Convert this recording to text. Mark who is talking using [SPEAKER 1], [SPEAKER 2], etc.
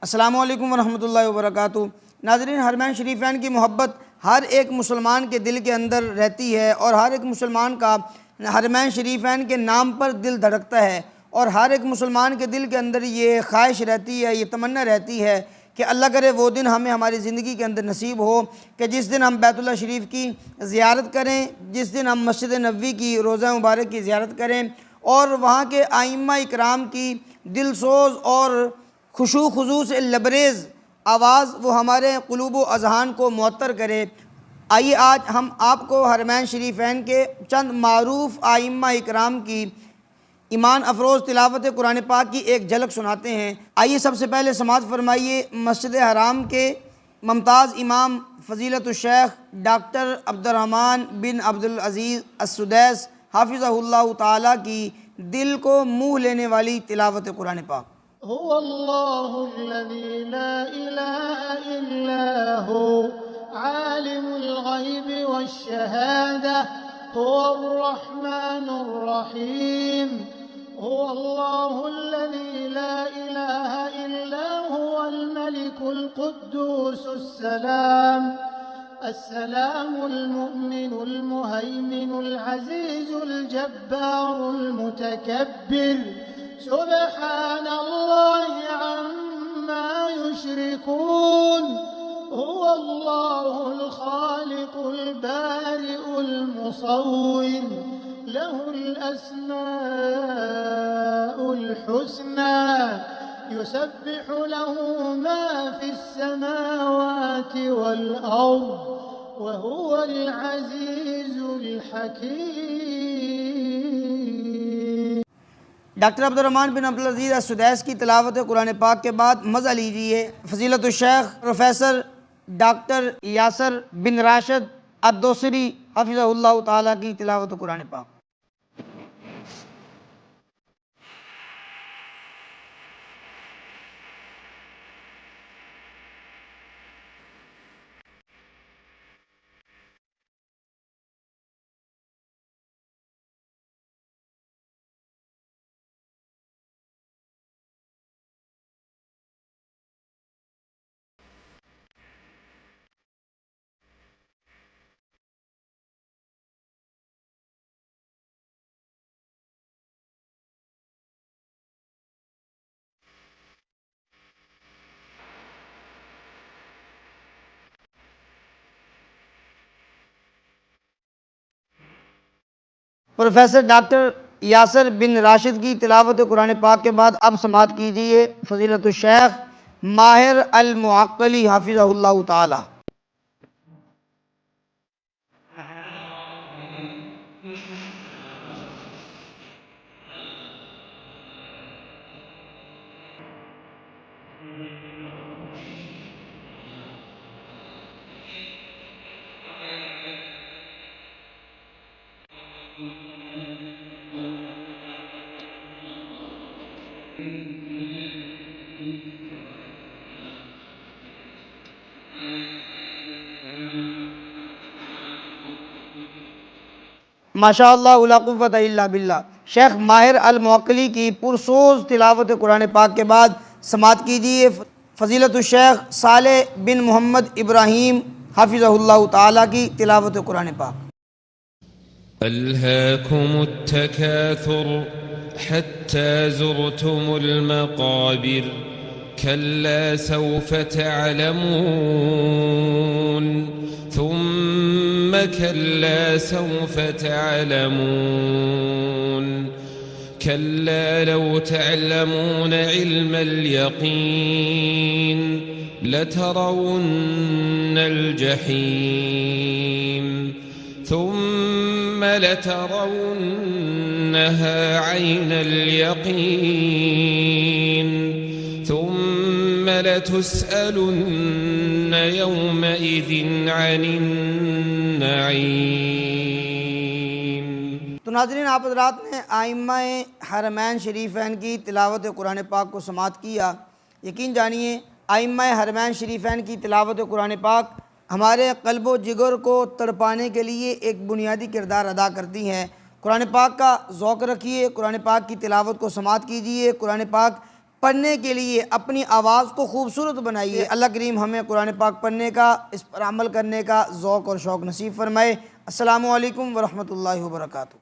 [SPEAKER 1] अस्सलामुअलैकुम वरहमतुल्लाहि वबरकातुहू। नाज़रीन, हरमैन शरीफ़ैन की मोहब्बत हर एक मुसलमान के दिल के अंदर रहती है और हर एक मुसलमान का हरमैन शरीफ़ैन के नाम पर दिल धड़कता है और हर एक मुसलमान के दिल के अंदर ये ख्वाहिश रहती है, ये तमन्ना रहती है कि अल्लाह करे वो दिन हमें हमारी ज़िंदगी के अंदर नसीब हो कि जिस दिन हम बैतुल्लाह शरीफ की ज़ियारत करें, जिस दिन हम मस्जिद नबवी की रोज़ा मुबारक की ज़ियारत करें और वहाँ के आइम्मा इकराम की दिलसोज़ और खुशू खुजू से लबरेज़ आवाज़ वो हमारे क़ुलूब व अज़हान को मुअत्तर करे। आइए आज हम आपको हरमैन शरीफ़ैन के चंद मारूफ़ आइम्मा इकराम की ईमान अफरोज़ तिलावत कुरान पाक की एक झलक सुनाते हैं। आइए सबसे पहले समाअत फरमाइए मस्जिद हराम के मुमताज़ इमाम फ़ज़ीलतुश शेख डॉक्टर अब्दुर्रहमान बिन अब्दुल अज़ीज़ अस्सुदैस हाफ़िज़हुल्लाह ताला की दिल को मुँह लेने वाली तिलावत कुरान पाक।
[SPEAKER 2] हुवल्लाहुल्लज़ी ला इलाहा इल्ला हु आलिमुल ग़ैबि वश्शहादा हुवर्रहमानुर रहीम। हुवल्लाहुल्लज़ी ला इलाहा इल्ला हुवल मलिकुल कुद्दूसुस सलाम अस्सलामुल मुअ्मिनुल मुहैमिनुल अज़ीज़ुल जब्बारुल मुतकब्बिर सुब्हानल्लाहि अम्मा युश्रिकून। हुवल्लाहुल खालिकुल बारिउल मुसव्विर लहुल अस्माउल हुस्ना युसब्बिहु लहू मा फिस समावाति वल अर्द व हुवल अज़ीज़ुल हकीम।
[SPEAKER 1] डॉक्टर अब्दुर्रहमान बिन अब्दुल अज़ीज़ अस्सुदैस की तिलावत कुरान पाक के बाद मज़ा लीजिए फ़ज़ीलतुश शेख प्रोफ़ेसर डॉक्टर यासर बिन राशिद अद-दोसरी हाफ़िज़हुल्लाह ताला की तिलावत कुरान पाक। प्रोफेसर डॉक्टर यासर बिन राशिद की तिलावत कुरान पाक के बाद अब समाअत कीजिए फ़ज़ीलतुश शेख माहिर अल मुअक्कली हाफ़िज़हुल्लाह ताला। माशाअल्लाह ला कुव्वत इल्ला बिल्लाह। शेख माहिर अल मुअक्कली की पुरसोज़ तिलावत कुरान पाक के बाद समाअत कीजिए फ़ज़ीलतुश शेख सालेह बिन मोहम्मद इब्राहीम हाफ़िज़हुल्लाह ताला की तिलावत कुरान पाक।
[SPEAKER 3] अल्हाकुमुत तकाथुर हत्ता ज़ुरतुमुल मक़ाबिर कल्ला सौफ तअलमून ثم كلا سوف تعلمون كلا لو تعلمون علم اليقين لترون الجحيم ثم لترونها عين اليقين ثم لتسألن يومئذ عن النعيم।
[SPEAKER 1] तो नाज़रीन, आप हज़रात ने आइम्मा हरमैन शरीफ़ैन की तिलावत कुरान पाक को समाअत किया। यकीन जानिए आइम्मा हरमैन शरीफ़ैन की तिलावत कुरान पाक हमारे क़ल्ब व जिगर को तड़पाने के लिए एक बुनियादी किरदार अदा करती हैं। कुरान पाक का ज़ौक़ रखिए, कुरान पाक की तिलावत को समाअत कीजिए, कुरान पाक पढ़ने के लिए अपनी आवाज़ को खूबसूरत बनाइए। अल्लाह करीम हमें कुरान पाक पढ़ने का, इस पर अमल करने का ज़ौक़ और शौक़ नसीब फ़रमाए। अस्सलामु अलैकुम व रहमतुल्लाहि व बरकातुहू।